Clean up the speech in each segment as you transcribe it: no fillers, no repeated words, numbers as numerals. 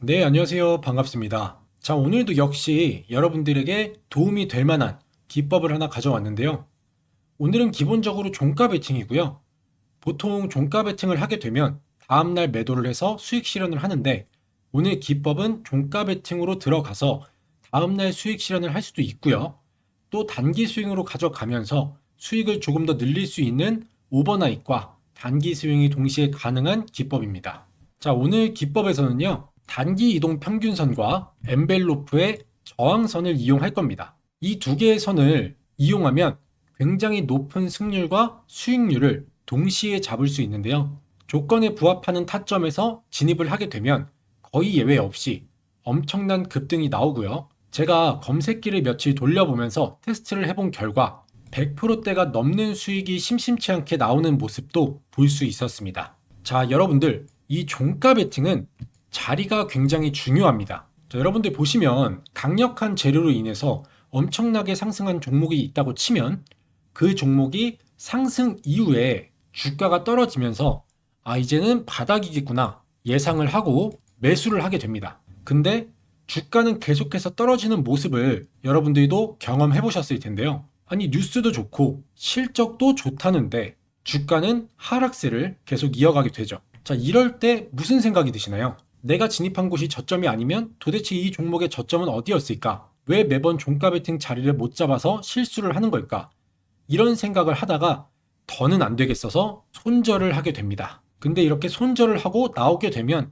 네, 안녕하세요. 반갑습니다. 자, 오늘도 역시 여러분들에게 도움이 될 만한 기법을 하나 가져왔는데요. 오늘은 기본적으로 종가 베팅이고요. 보통 종가 베팅을 하게 되면 다음날 매도를 해서 수익 실현을 하는데, 오늘 기법은 종가 베팅으로 들어가서 다음날 수익 실현을 할 수도 있고요. 또 단기 스윙으로 가져가면서 수익을 조금 더 늘릴 수 있는 오버나잇과 단기 스윙이 동시에 가능한 기법입니다. 자, 오늘 기법에서는요, 단기 이동 평균선과 엔벨로프의 저항선을 이용할 겁니다. 이 두 개의 선을 이용하면 굉장히 높은 승률과 수익률을 동시에 잡을 수 있는데요. 조건에 부합하는 타점에서 진입을 하게 되면 거의 예외 없이 엄청난 급등이 나오고요. 제가 검색기를 며칠 돌려보면서 테스트를 해본 결과 100%대가 넘는 수익이 심심치 않게 나오는 모습도 볼 수 있었습니다. 자, 여러분들, 이 종가 베팅은 자리가 굉장히 중요합니다. 자, 여러분들 보시면 강력한 재료로 인해서 엄청나게 상승한 종목이 있다고 치면 그 종목이 상승 이후에 주가가 떨어지면서 이제는 바닥이겠구나 예상을 하고 매수를 하게 됩니다. 근데 주가는 계속해서 떨어지는 모습을 여러분들도 경험해 보셨을 텐데요. 아니, 뉴스도 좋고 실적도 좋다는데 주가는 하락세를 계속 이어가게 되죠. 자, 이럴 때 무슨 생각이 드시나요? 내가 진입한 곳이 저점이 아니면 도대체 이 종목의 저점은 어디였을까? 왜 매번 종가 베팅 자리를 못 잡아서 실수를 하는 걸까? 이런 생각을 하다가 더는 안 되겠어서 손절을 하게 됩니다. 근데 이렇게 손절을 하고 나오게 되면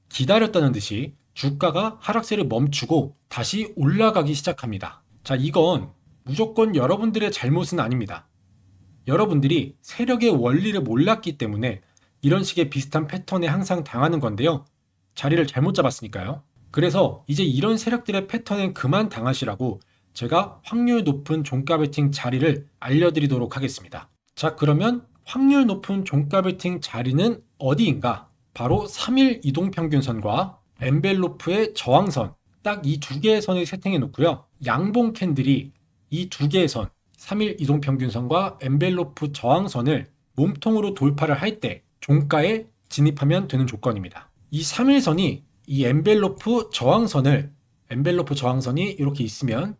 기다렸다는 듯이 주가가 하락세를 멈추고 다시 올라가기 시작합니다. 자, 이건 무조건 여러분들의 잘못은 아닙니다. 여러분들이 세력의 원리를 몰랐기 때문에 이런 식의 비슷한 패턴에 항상 당하는 건데요. 자리를 잘못 잡았으니까요. 그래서 이제 이런 세력들의 패턴엔 그만 당하시라고 제가 확률 높은 종가 베팅 자리를 알려드리도록 하겠습니다. 자, 그러면 확률 높은 종가 베팅 자리는 어디인가? 바로 3일 이동평균선과 엔벨로프의 저항선, 딱 이 두 개의 선을 세팅해 놓고요. 양봉 캔들이 이 두 개의 선, 3일 이동평균선과 엔벨로프 저항선을 몸통으로 돌파를 할 때 종가에 진입하면 되는 조건입니다. 이 3일선이 이 엔벨로프 저항선이 이렇게 있으면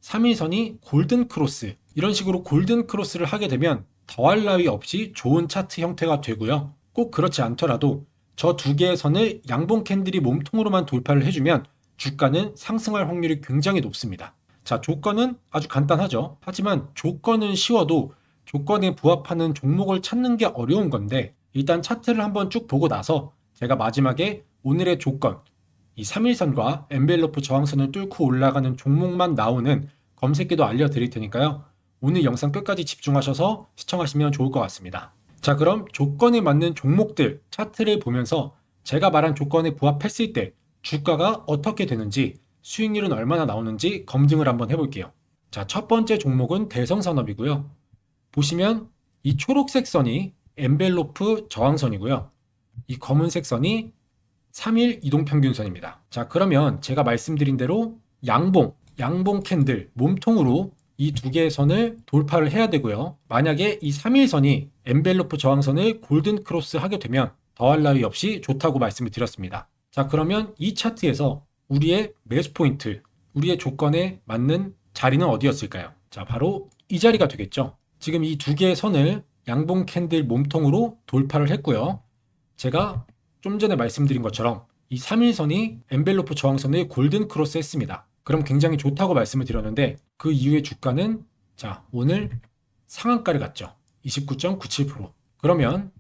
3일선이 골든 크로스, 이런 식으로 골든 크로스를 하게 되면 더할 나위 없이 좋은 차트 형태가 되고요. 꼭 그렇지 않더라도 저 두 개의 선을 양봉 캔들이 몸통으로만 돌파를 해주면 주가는 상승할 확률이 굉장히 높습니다. 자, 조건은 아주 간단하죠. 하지만 조건은 쉬워도 조건에 부합하는 종목을 찾는 게 어려운 건데, 일단 차트를 한번 쭉 보고 나서 제가 마지막에 오늘의 조건, 이 3일선과 엔벨로프 저항선을 뚫고 올라가는 종목만 나오는 검색기도 알려드릴 테니까요. 오늘 영상 끝까지 집중하셔서 시청하시면 좋을 것 같습니다. 자, 그럼 조건에 맞는 종목들 차트를 보면서 제가 말한 조건에 부합했을 때 주가가 어떻게 되는지, 수익률은 얼마나 나오는지 검증을 한번 해볼게요. 자, 첫 번째 종목은 대성산업이고요. 보시면 이 초록색 선이 엔벨로프 저항선이고요. 이 검은색 선이 3일 이동평균선입니다. 자, 그러면 제가 말씀드린 대로 양봉 캔들 몸통으로 이 두 개의 선을 돌파를 해야 되고요. 만약에 이 3일선이 엔벨로프 저항선을 골든 크로스 하게 되면 더할 나위 없이 좋다고 말씀을 드렸습니다. 자, 그러면 이 차트에서 우리의 매수 포인트, 우리의 조건에 맞는 자리는 어디였을까요? 자, 바로 이 자리가 되겠죠. 지금 이 두 개의 선을 양봉 캔들 몸통으로 돌파를 했고요. 제가 좀 전에 말씀드린 것처럼 이 3일선이 엔벨로프 저항선을 골든 크로스 했습니다. 그럼 굉장히 좋다고 말씀을 드렸는데 그 이후에 주가는 자, 오늘 상한가를 갔죠. 29.97%. 그러면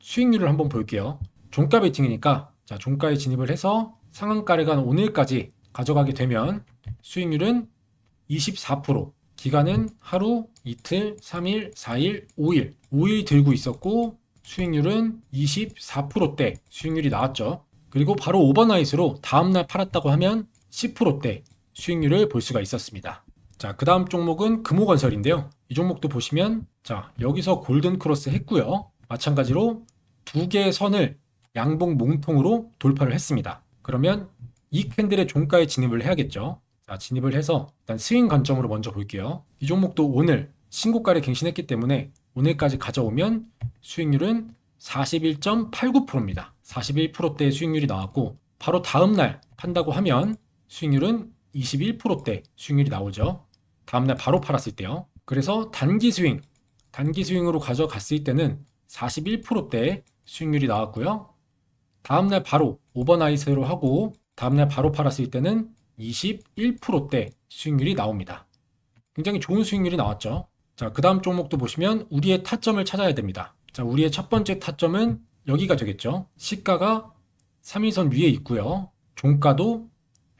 수익률을 한번 볼게요. 종가 베팅이니까 자, 종가에 진입을 해서 상한가를 간 오늘까지 가져가게 되면 수익률은 24%. 기간은 하루, 이틀, 3일, 4일, 5일. 5일 들고 있었고 수익률은 24%대 수익률이 나왔죠. 그리고 바로 오버나잇으로 다음날 팔았다고 하면 10%대 수익률을 볼 수가 있었습니다. 자, 그 다음 종목은 금호건설인데요. 이 종목도 보시면 자, 여기서 골든 크로스 했고요. 마찬가지로 두 개의 선을 양봉 몽통으로 돌파를 했습니다. 그러면 이 캔들의 종가에 진입을 해야겠죠. 자, 진입을 해서 일단 스윙 관점으로 먼저 볼게요. 이 종목도 오늘 신고가를 갱신했기 때문에 오늘까지 가져오면 수익률은 41.89%입니다. 41%대의 수익률이 나왔고 바로 다음날 판다고 하면 수익률은 21%대 수익률이 나오죠. 다음날 바로 팔았을 때요. 그래서 단기 스윙으로 가져갔을 때는 41%대 수익률이 나왔고요. 다음날 바로 오버나이트로 하고 다음날 바로 팔았을 때는 21%대 수익률이 나옵니다. 굉장히 좋은 수익률이 나왔죠. 자, 그 다음 종목도 보시면 우리의 타점을 찾아야 됩니다. 자, 우리의 첫 번째 타점은 여기가 되겠죠. 시가가 3일선 위에 있고요. 종가도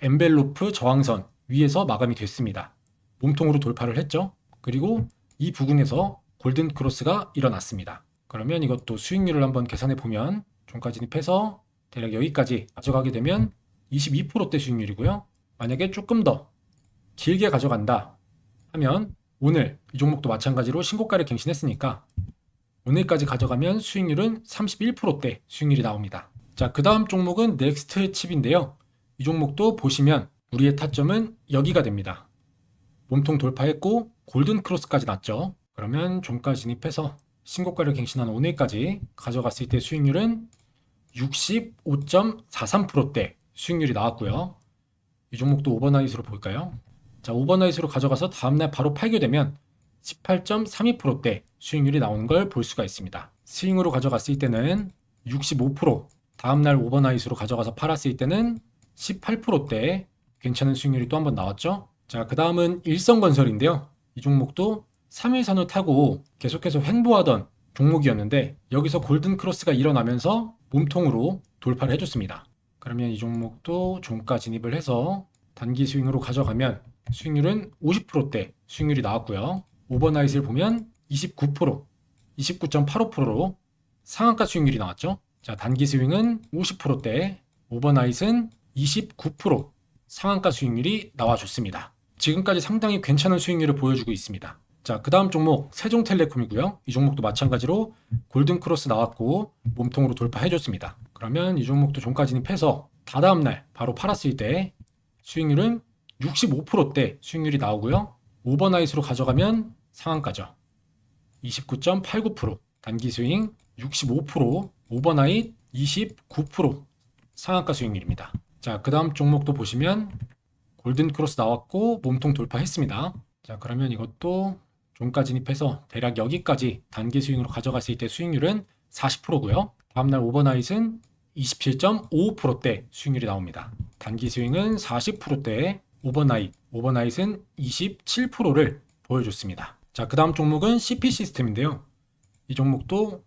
엔벨로프 저항선 위에서 마감이 됐습니다. 몸통으로 돌파를 했죠. 그리고 이 부근에서 골든 크로스가 일어났습니다. 그러면 이것도 수익률을 한번 계산해 보면 종가 진입해서 대략 여기까지 가져가게 되면 22%대 수익률이고요. 만약에 조금 더 길게 가져간다 하면 오늘 이 종목도 마찬가지로 신고가를 갱신했으니까 오늘까지 가져가면 수익률은 31%대 수익률이 나옵니다. 자, 그 다음 종목은 넥스트 칩인데요. 이 종목도 보시면 우리의 타점은 여기가 됩니다. 몸통 돌파했고 골든 크로스까지 났죠. 그러면 종가 진입해서 신고가를 갱신한 오늘까지 가져갔을 때 수익률은 65.43%대 수익률이 나왔고요. 이 종목도 오버나잇으로 볼까요? 자, 오버나잇으로 가져가서 다음날 바로 팔게 되면 18.32%대 수익률이 나오는 걸 볼 수가 있습니다. 스윙으로 가져갔을 때는 65%, 다음날 오버나잇으로 가져가서 팔았을 때는 18%대 괜찮은 수익률이 또 한 번 나왔죠. 자, 그 다음은 일성건설인데요. 이 종목도 3일선을 타고 계속해서 횡보하던 종목이었는데 여기서 골든 크로스가 일어나면서 몸통으로 돌파를 해줬습니다. 그러면 이 종목도 종가 진입을 해서 단기 스윙으로 가져가면 수익률은 50%대 수익률이 나왔고요. 오버나잇을 보면 29%, 29.85%로 상한가 수익률이 나왔죠. 자, 단기 스윙은 50%대, 오버나잇은 29% 상한가 수익률이 나와줬습니다. 지금까지 상당히 괜찮은 수익률을 보여주고 있습니다. 자, 그 다음 종목 세종텔레콤이고요. 이 종목도 마찬가지로 골든크로스 나왔고 몸통으로 돌파해줬습니다. 그러면 이 종목도 종가 진입해서 다다음날 바로 팔았을 때 수익률은 65%대 수익률이 나오고요. 오버나잇으로 가져가면 상한가죠. 29.89%, 단기 스윙 65%, 오버나잇 29% 상한가 수익률입니다. 자, 그 다음 종목도 보시면 골든크로스 나왔고 몸통 돌파했습니다. 자, 그러면 이것도 종가 진입해서 대략 여기까지 단기 스윙으로 가져갔을 때 수익률은 40%고요. 다음날 오버나잇은 27.55%대 수익률이 나옵니다. 단기 스윙은 40%대, 오버나잇은 27%를 보여줬습니다. 자, 그 다음 종목은 CP 시스템인데요. 이 종목도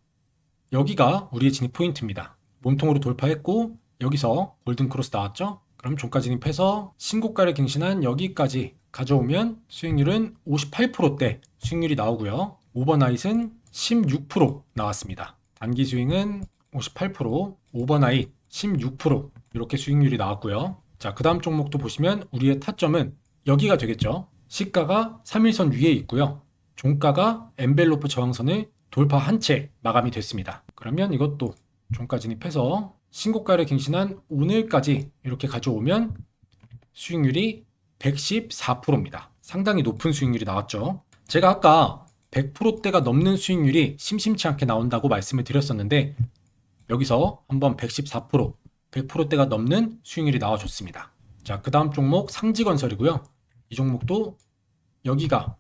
여기가 우리의 진입 포인트입니다. 몸통으로 돌파했고 여기서 골든크로스 나왔죠? 그럼 종가 진입해서 신고가를 갱신한 여기까지 가져오면 수익률은 58%대 수익률이 나오고요. 오버나잇은 16% 나왔습니다. 단기 스윙은 58%, 오버나잇 16% 이렇게 수익률이 나왔고요. 자, 그 다음 종목도 보시면 우리의 타점은 여기가 되겠죠. 시가가 3일선 위에 있고요. 종가가 엔벨로프 저항선을 돌파한 채 마감이 됐습니다. 그러면 이것도 종가 진입해서 신고가를 갱신한 오늘까지 이렇게 가져오면 수익률이 114%입니다. 상당히 높은 수익률이 나왔죠. 제가 아까 100%대가 넘는 수익률이 심심치 않게 나온다고 말씀을 드렸었는데 여기서 한번 114%, 100%대가 넘는 수익률이 나와줬습니다. 자, 그 다음 종목 상지건설이고요. 이 종목도 여기가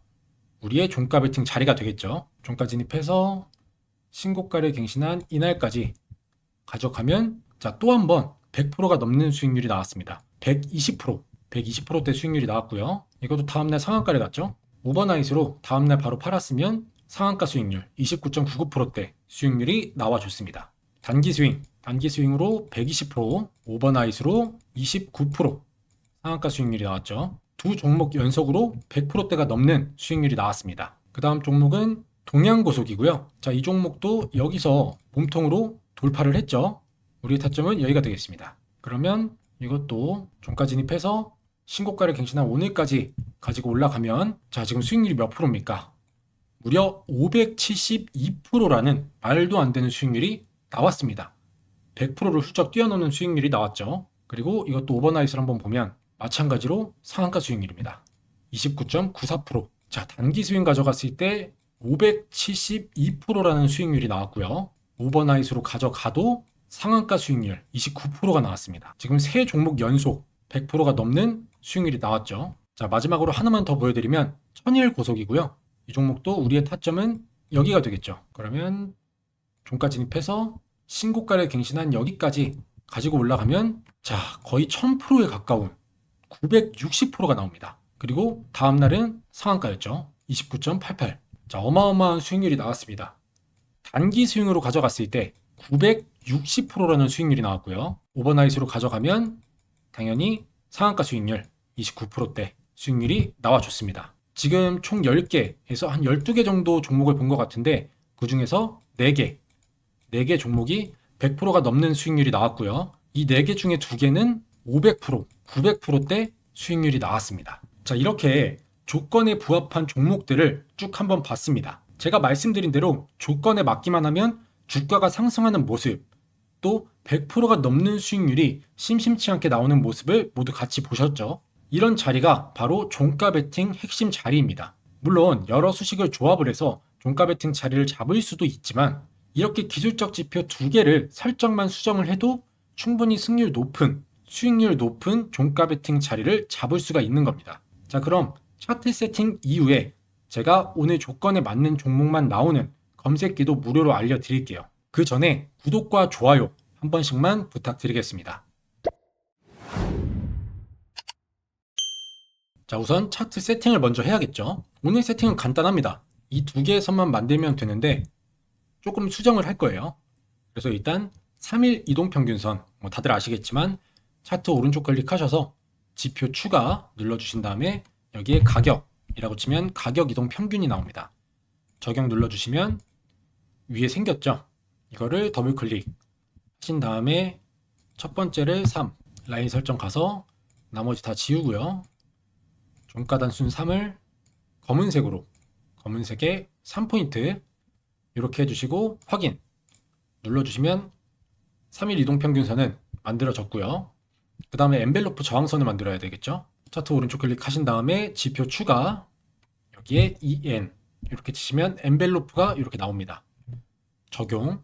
우리의 종가 베팅 자리가 되겠죠. 종가 진입해서 신고가를 갱신한 이날까지 가져가면 자, 또 한 번 100%가 넘는 수익률이 나왔습니다. 120%대 수익률이 나왔고요. 이것도 다음날 상한가를 갔죠. 오버나잇으로 다음날 바로 팔았으면 상한가 수익률 29.99%대 수익률이 나와줬습니다. 단기 스윙으로 120%, 오버나잇으로 29% 상한가 수익률이 나왔죠. 두 종목 연속으로 100%대가 넘는 수익률이 나왔습니다. 그 다음 종목은 동양고속이고요. 자, 이 종목도 여기서 몸통으로 돌파를 했죠. 우리의 타점은 여기가 되겠습니다. 그러면 이것도 종가 진입해서 신고가를 갱신한 오늘까지 가지고 올라가면 자, 지금 수익률이 몇 프로입니까? 무려 572%라는 말도 안 되는 수익률이 나왔습니다. 100%를 훌쩍 뛰어넘는 수익률이 나왔죠. 그리고 이것도 오버나잇을 한번 보면 마찬가지로 상한가 수익률입니다. 29.94%. 자, 단기 스윙 가져갔을 때 572%라는 수익률이 나왔고요. 오버나잇으로 가져가도 상한가 수익률 29%가 나왔습니다. 지금 세 종목 연속 100%가 넘는 수익률이 나왔죠. 자, 마지막으로 하나만 더 보여드리면 천일고속이고요. 이 종목도 우리의 타점은 여기가 되겠죠. 그러면 종가 진입해서 신고가를 갱신한 여기까지 가지고 올라가면 자, 거의 1000%에 가까운 960%가 나옵니다. 그리고 다음날은 상한가였죠. 29.88. 자, 어마어마한 수익률이 나왔습니다. 단기 수익으로 가져갔을 때 960%라는 수익률이 나왔고요. 오버나잇으로 가져가면 당연히 상한가 수익률 29%대 수익률이 나와줬습니다. 지금 총 10개에서 한 12개 정도 종목을 본 것 같은데 그 중에서 4개 종목이 100%가 넘는 수익률이 나왔고요. 이 4개 중에 2개는 500%, 900%대 수익률이 나왔습니다. 자, 이렇게 조건에 부합한 종목들을 쭉 한번 봤습니다. 제가 말씀드린 대로 조건에 맞기만 하면 주가가 상승하는 모습, 또 100%가 넘는 수익률이 심심치 않게 나오는 모습을 모두 같이 보셨죠? 이런 자리가 바로 종가 베팅 핵심 자리입니다. 물론 여러 수식을 조합을 해서 종가 베팅 자리를 잡을 수도 있지만 이렇게 기술적 지표 2개를 설정만 수정을 해도 충분히 수익률 높은 종가 베팅 자리를 잡을 수가 있는 겁니다. 자, 그럼 차트 세팅 이후에 제가 오늘 조건에 맞는 종목만 나오는 검색기도 무료로 알려드릴게요. 그 전에 구독과 좋아요 한 번씩만 부탁드리겠습니다. 자, 우선 차트 세팅을 먼저 해야겠죠. 오늘 세팅은 간단합니다. 이 2개의 선만 만들면 되는데 조금 수정을 할 거예요. 그래서 일단 3일 이동평균선, 다들 아시겠지만 차트 오른쪽 클릭하셔서 지표 추가 눌러주신 다음에 여기에 가격이라고 치면 가격 이동 평균이 나옵니다. 적용 눌러주시면 위에 생겼죠. 이거를 더블 클릭 하신 다음에 첫 번째를 3, 라인 설정 가서 나머지 다 지우고요. 종가 단순 3을 검은색에 3포인트 이렇게 해주시고 확인 눌러주시면 3일 이동평균선은 만들어졌고요. 그 다음에 엔벨로프 저항선을 만들어야 되겠죠. 차트 오른쪽 클릭하신 다음에 지표 추가, 여기에 EN 이렇게 치시면 엔벨로프가 이렇게 나옵니다. 적용,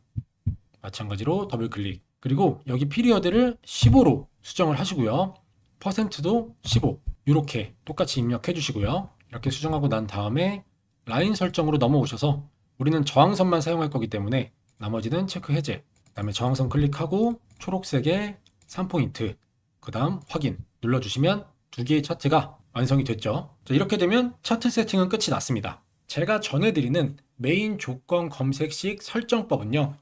마찬가지로 더블 클릭, 그리고 여기 피리어드를 15로 수정을 하시고요. 퍼센트도 15 이렇게 똑같이 입력해 주시고요. 이렇게 수정하고 난 다음에 라인 설정으로 넘어오셔서 우리는 저항선만 사용할 거기 때문에 나머지는 체크 해제, 그 다음에 저항선 클릭하고 초록색에 3포인트, 그 다음 확인 눌러주시면 2개의 차트가 완성이 됐죠. 자, 이렇게 되면 차트 세팅은 끝이 났습니다. 제가 전해드리는 메인 조건 검색식 설정법은요,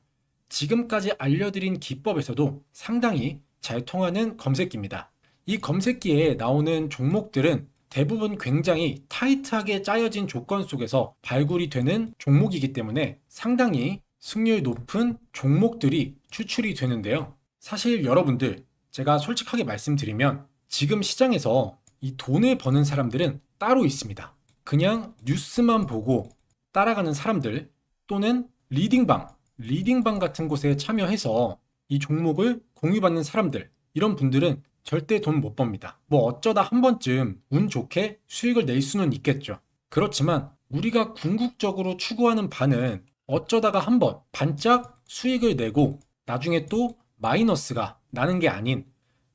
지금까지 알려드린 기법에서도 상당히 잘 통하는 검색기입니다. 이 검색기에 나오는 종목들은 대부분 굉장히 타이트하게 짜여진 조건 속에서 발굴이 되는 종목이기 때문에 상당히 승률 높은 종목들이 추출이 되는데요. 사실 여러분들, 제가 솔직하게 말씀드리면 지금 시장에서 이 돈을 버는 사람들은 따로 있습니다. 그냥 뉴스만 보고 따라가는 사람들, 또는 리딩방 같은 곳에 참여해서 이 종목을 공유받는 사람들, 이런 분들은 절대 돈 못 법니다. 뭐 어쩌다 한 번쯤 운 좋게 수익을 낼 수는 있겠죠. 그렇지만 우리가 궁극적으로 추구하는 바는 어쩌다가 한 번 반짝 수익을 내고 나중에 또 마이너스가 나는 게 아닌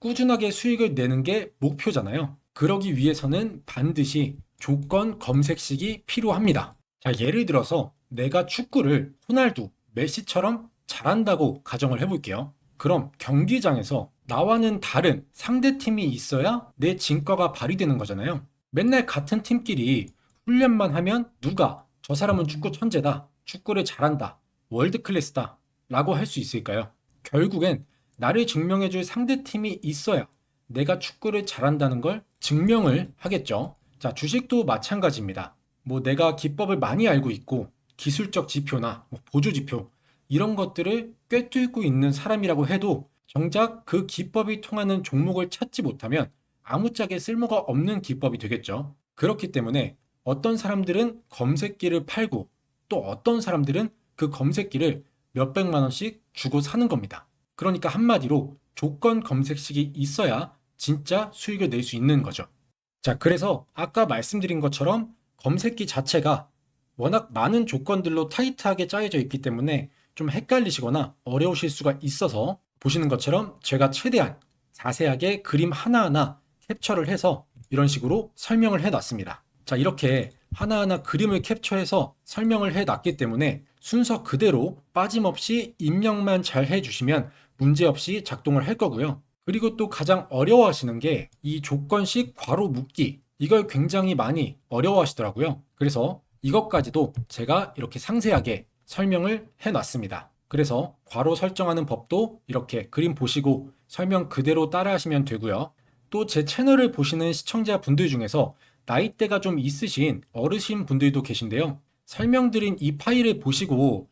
꾸준하게 수익을 내는 게 목표잖아요. 그러기 위해서는 반드시 조건 검색식이 필요합니다. 자, 예를 들어서 내가 축구를 호날두, 메시처럼 잘한다고 가정을 해볼게요. 그럼 경기장에서 나와는 다른 상대팀이 있어야 내 진가가 발휘되는 거잖아요. 맨날 같은 팀끼리 훈련만 하면 누가 저 사람은 축구 천재다, 축구를 잘한다, 월드 클래스다 라고 할 수 있을까요? 결국엔 나를 증명해줄 상대팀이 있어야 내가 축구를 잘한다는 걸 증명을 하겠죠. 자, 주식도 마찬가지입니다. 뭐 내가 기법을 많이 알고 있고 기술적 지표나 보조 지표 이런 것들을 꿰뚫고 있는 사람이라고 해도 정작 그 기법이 통하는 종목을 찾지 못하면 아무짝에 쓸모가 없는 기법이 되겠죠. 그렇기 때문에 어떤 사람들은 검색기를 팔고 또 어떤 사람들은 그 검색기를 몇백만 원씩 주고 사는 겁니다. 그러니까 한마디로 조건 검색식이 있어야 진짜 수익을 낼 수 있는 거죠. 자, 그래서 아까 말씀드린 것처럼 검색기 자체가 워낙 많은 조건들로 타이트하게 짜여져 있기 때문에 좀 헷갈리시거나 어려우실 수가 있어서 보시는 것처럼 제가 최대한 자세하게 그림 하나하나 캡처를 해서 이런 식으로 설명을 해놨습니다. 자, 이렇게 하나하나 그림을 캡처해서 설명을 해놨기 때문에 순서 그대로 빠짐없이 입력만 잘 해주시면 문제없이 작동을 할 거고요. 그리고 또 가장 어려워하시는 게 이 조건식 괄호 묶기, 이걸 굉장히 많이 어려워하시더라고요. 그래서 이것까지도 제가 이렇게 상세하게 설명을 해놨습니다. 그래서 괄호 설정하는 법도 이렇게 그림 보시고 설명 그대로 따라 하시면 되고요. 또 제 채널을 보시는 시청자분들 중에서 나이대가 좀 있으신 어르신 분들도 계신데요. 설명드린 이 파일을 보시고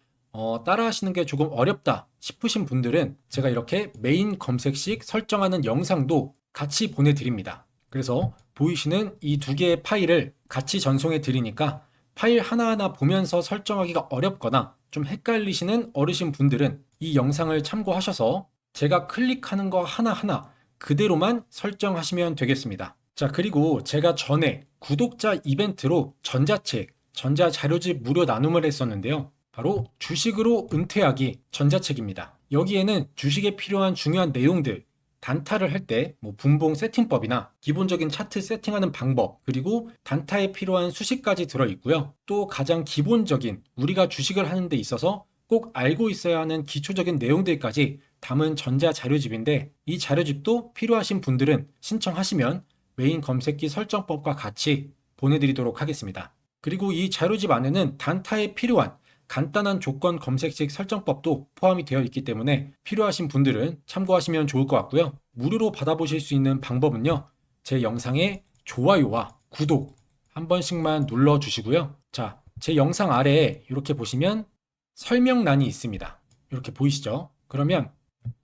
따라 하시는 게 조금 어렵다 싶으신 분들은 제가 이렇게 메인 검색식 설정하는 영상도 같이 보내드립니다. 그래서 보이시는 이 두 개의 파일을 같이 전송해 드리니까 파일 하나하나 보면서 설정하기가 어렵거나 좀 헷갈리시는 어르신 분들은 이 영상을 참고하셔서 제가 클릭하는 거 하나하나 그대로만 설정하시면 되겠습니다. 자, 그리고 제가 전에 구독자 이벤트로 전자책, 전자자료집 무료 나눔을 했었는데요. 바로 주식으로 은퇴하기 전자책입니다. 여기에는 주식에 필요한 중요한 내용들, 단타를 할 때 분봉 세팅법이나 기본적인 차트 세팅하는 방법, 그리고 단타에 필요한 수식까지 들어있고요. 또 가장 기본적인 우리가 주식을 하는 데 있어서 꼭 알고 있어야 하는 기초적인 내용들까지 담은 전자자료집인데, 이 자료집도 필요하신 분들은 신청하시면 메인 검색기 설정법과 같이 보내드리도록 하겠습니다. 그리고 이 자료집 안에는 단타에 필요한 간단한 조건 검색식 설정법도 포함이 되어 있기 때문에 필요하신 분들은 참고하시면 좋을 것 같고요. 무료로 받아보실 수 있는 방법은요, 제 영상에 좋아요와 구독 한 번씩만 눌러주시고요. 자, 제 영상 아래에 이렇게 보시면 설명란이 있습니다. 이렇게 보이시죠? 그러면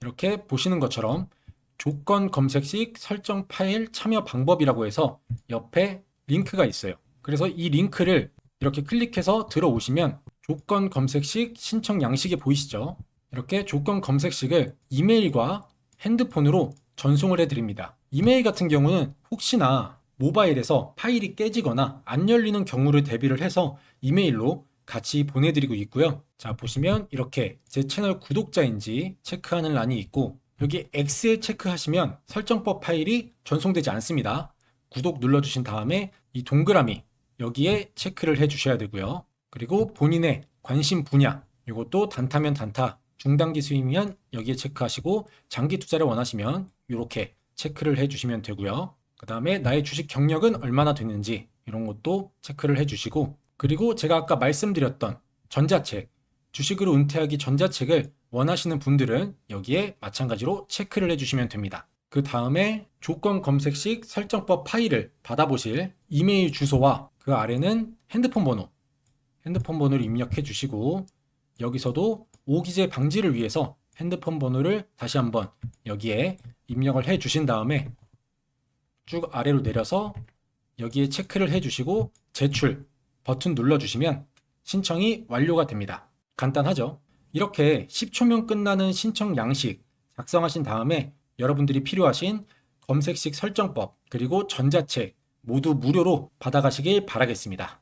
이렇게 보시는 것처럼 조건 검색식 설정 파일 참여 방법이라고 해서 옆에 링크가 있어요. 그래서 이 링크를 이렇게 클릭해서 들어오시면 조건 검색식 신청 양식이 보이시죠? 이렇게 조건 검색식을 이메일과 핸드폰으로 전송을 해드립니다. 이메일 같은 경우는 혹시나 모바일에서 파일이 깨지거나 안 열리는 경우를 대비를 해서 이메일로 같이 보내드리고 있고요. 자, 보시면 이렇게 제 채널 구독자인지 체크하는 란이 있고, 여기 X에 체크하시면 설정법 파일이 전송되지 않습니다. 구독 눌러주신 다음에 이 동그라미 여기에 체크를 해주셔야 되고요. 그리고 본인의 관심 분야, 이것도 단타면 단타, 중단기 수익이면 여기에 체크하시고, 장기 투자를 원하시면 이렇게 체크를 해주시면 되고요. 그 다음에 나의 주식 경력은 얼마나 됐는지 이런 것도 체크를 해주시고, 그리고 제가 아까 말씀드렸던 전자책, 주식으로 은퇴하기 전자책을 원하시는 분들은 여기에 마찬가지로 체크를 해주시면 됩니다. 그 다음에 조건 검색식 설정법 파일을 받아보실 이메일 주소와 그 아래는 핸드폰 번호를 입력해 주시고, 여기서도 오기재 방지를 위해서 핸드폰 번호를 다시 한번 여기에 입력을 해 주신 다음에 쭉 아래로 내려서 여기에 체크를 해 주시고 제출 버튼 눌러 주시면 신청이 완료가 됩니다. 간단하죠? 이렇게 10초면 끝나는 신청 양식 작성하신 다음에 여러분들이 필요하신 검색식 설정법 그리고 전자책 모두 무료로 받아가시길 바라겠습니다.